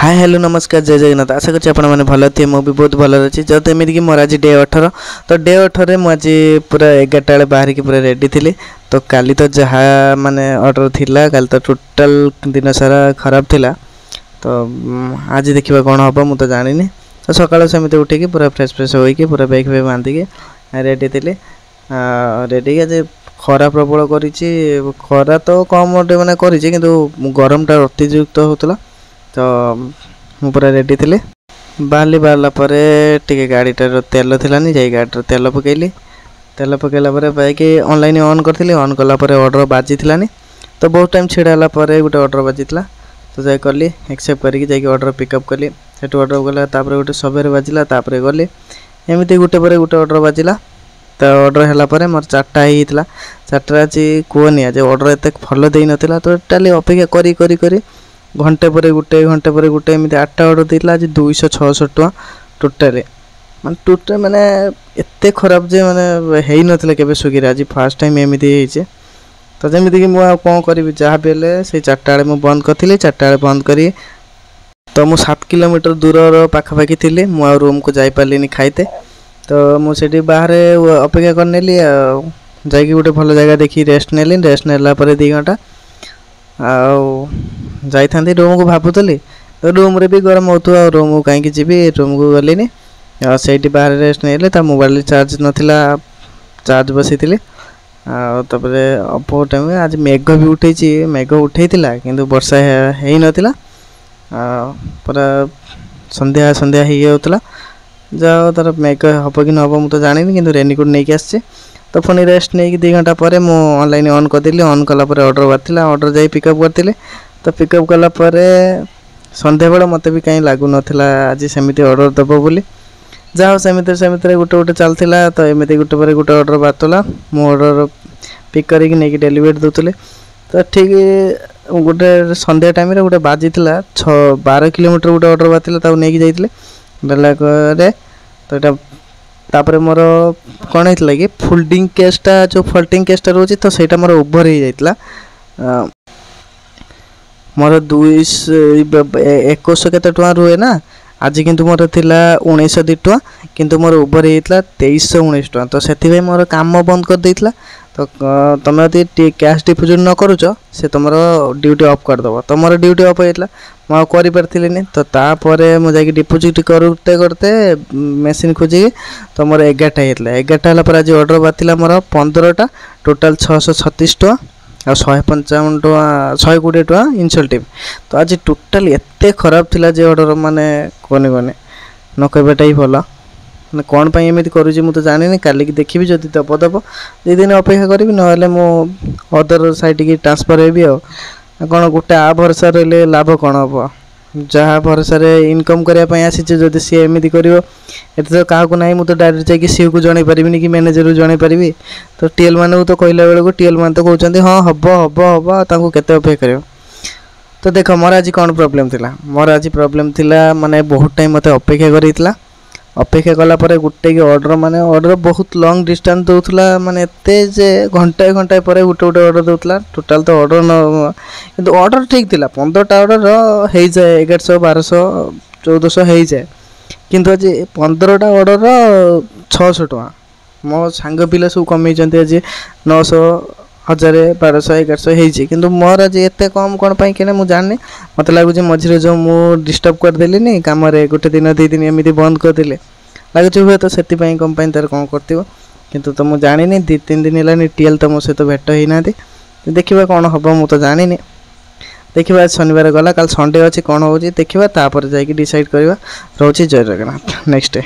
Hi hello नमस्कार जय जगन्नाथ आशा करछि आपण माने भलो थे मु भी बहुत भलो अछि जत एमिति कि मोर आज डे 18 तो डे 18 मु आज पूरा 11 टा बाहर की पूरा रेडी थिले तो काली तो जहा माने ऑर्डर थिला काल तो टोटल दिन सारा खराब थिला तो आज देखिबा कोन हबो मु तो जानि नि तो सकाळ समिति उठी के पूरा फ्रेश फ्रेश होई के पूरा बैग पे बांधी के रेडी थिले रेडी के जे खरा प्रबल करिछि खरा तो कम माने करिछि किंतु गरम टा अतियुक्त होतला तो मु पूरा रेडी थिले बाहरला पर टिके गाड़ीटार तेल थिलानी जाई गाड़ी तेल पकैला पर बाइक ऑनलाइन ऑन करथिले ऑन कला पर ऑर्डर बाजी थिलानी तो बहुत टाइम छिड़ाला पर गोटे ऑर्डर बाजीला तो जाई करली एक्सेप्ट करके जाई ऑर्डर पिकअप करली सेट ऑर्डर गला तापर गोटे सबेर बाजिला तापर गली एमिति गोटे पर गोटे ऑर्डर बाजिला तो ऑर्डर हैला पर मोर 4टा हितला 4टा जी कोनी आज ऑर्डर एते फॉलो देई नथिला तो टोटली अपेक्षा करी करी करी घंटे पर गोटे एमती 8टा ऑर्डर देला आज 266 टका टोटल माने एते खराब जे माने हेई नथिला केबे स्विगी आज फर्स्ट टाइम एमती हेइचे तो जेमिति कि मु कोन करबी जहा बेले से 4टा वाले मु बंद करथिले 4टा वाले बंद करी तो मु 7 किलोमीटर दूर रो पाखा पाखी थिले मु रूम को जाई पालिनी खाइते तो मु सेठी बाहर अपेक्षा करनेली जाई गोटे भलो जगह देखि रेस्ट नेला पर 2 घंटा जाई थांती रूम को भाबुतली तो रूम रे भी गरम होतु रूम को काई जीबी रूम को गलेनी सेठी बाहर रेस्ट नेले ता मोबाइल चार्ज नथिला चार्ज बसितिले तबरे अपो टाइम आज मेघ भी उठैछि मेघ उठैतिला किंतु वर्षा हेई नथिला पूरा संध्या संध्या हेई होतला जाओ तार मेघ हबो कि न हबो मु तो जानिनी किंतु रेनकोट नै के आछे तो पुणी रेस्ट नहीं 2 घंटा पर मु ऑनलाइन ऑन कर देली ऑन कला पर ऑर्डर बातिला ऑर्डर जाई पिकअप करथिले तो पिकअप कला पर संध्या बेला मते भी कहीं लागु नथिला आज सेमिति ऑर्डर दबो बोली जाओ सेमिति गोटे गोटे चलथिला तो एमिति गोटे पर गोटे ऑर्डर बातला मु ऑर्डर पिक करिक नै डिलीवरी दोतले तो ठीक गोटे संध्या टाइम रे गोटे बाजितला 12 किलोमीटर गोटे ऑर्डर बातिला ताउ नै जाइतले देला करे तो एटा तापर मोर कौन होता कि फोल्डिंग केसटा जो फोल्डिंग केसटा रोचे तो सेटा मोर ओवर हो जाइतला मोर 2100 केते टका रुए ना आज किंतु मोर थिला 1902 टका किंतु मोर ओवर होइतला 2319 टका तो सेति भाई मोर काम बंद कर देइतला तो तमे यदि कैश डिपोजिट न करूछ से तुमरो ड्यूटी ऑफ कर दबो तो मोर ड्यूटी ऑफ होइतला म करि परथिलेनी तो तापर मु जाई डिपोजिट करते करते मशीन खोजी तो मोर 11टा हेतला 11टा हला पर आज ऑर्डर बातिला मोर 15टा टोटल 636 टका आ 155 टका 120 टका इंसल्टिव तो आज टोटल एते खराब थिला जे ऑर्डर माने कोने न कहबेटा ही भला ना कौन पाई एमिति करूची मु तो जानिनी काली की देखिबी जदी दब 2 दिन अपेक्षा करबी नहले मु अदर साइट की ट्रांसफर हेबी कौन गोटे आ भरोसा रहिले लाभ कौन हम जहाँ भरोसा इनकम करने आसी जदि सी एमती कर क्या ना मुझे डायरेक्ट जाकि सी को जन पारि कि मैनेजर को जन पारि तो टीएल मान तो कहला बेलू टीएल मान तो कहते हाँ हम हम केते अपेक्षा कर तो देख मोर आज कौन प्रोब्लेम थिला मोर आज प्रोब्लेम थिला माने बहुत टाइम मते अपेक्षा करितला अपेक्षा कला पर गोटे ऑर्डर माने ऑर्डर बहुत लॉन्ग डिस्टेंस दोतला माने एते जे घंटा घंटा पर गोटे गोटे ऑर्डर दोतला टोटल तो ऑर्डर न किंतु ऑर्डर ठीक थिला 15टा ऑर्डर हे जाए 1100 1200 1400 हे जाए किंतु आज 15टा ऑर्डर 600 टका मो सांग पिला सब कमी जंती आज 900 1000 1200 1100 हे किंतु मोर आज एते कम कोन पई केने मु जाननी मते लागु जे मझिरे जो मु डिस्टर्ब कर देली नि काम रे गोटे दिन 2 दिन एमिति बंद कर देले लागु जे हुए तो सेति पई कंपनी तार कोन करतिबो किंतु तो मु जानिनी 2-3 दिन हेलानी टीएल तो मो से तो भेट होई नाथि देखिबा कोन हबो मु तो जानिनी देखिबा शनिवार गला काल संडे अछि कोन होउची देखिबा तापर जाई कि डिसाइड करबा रहउची जय जगन्नाथ नेक्स्ट डे।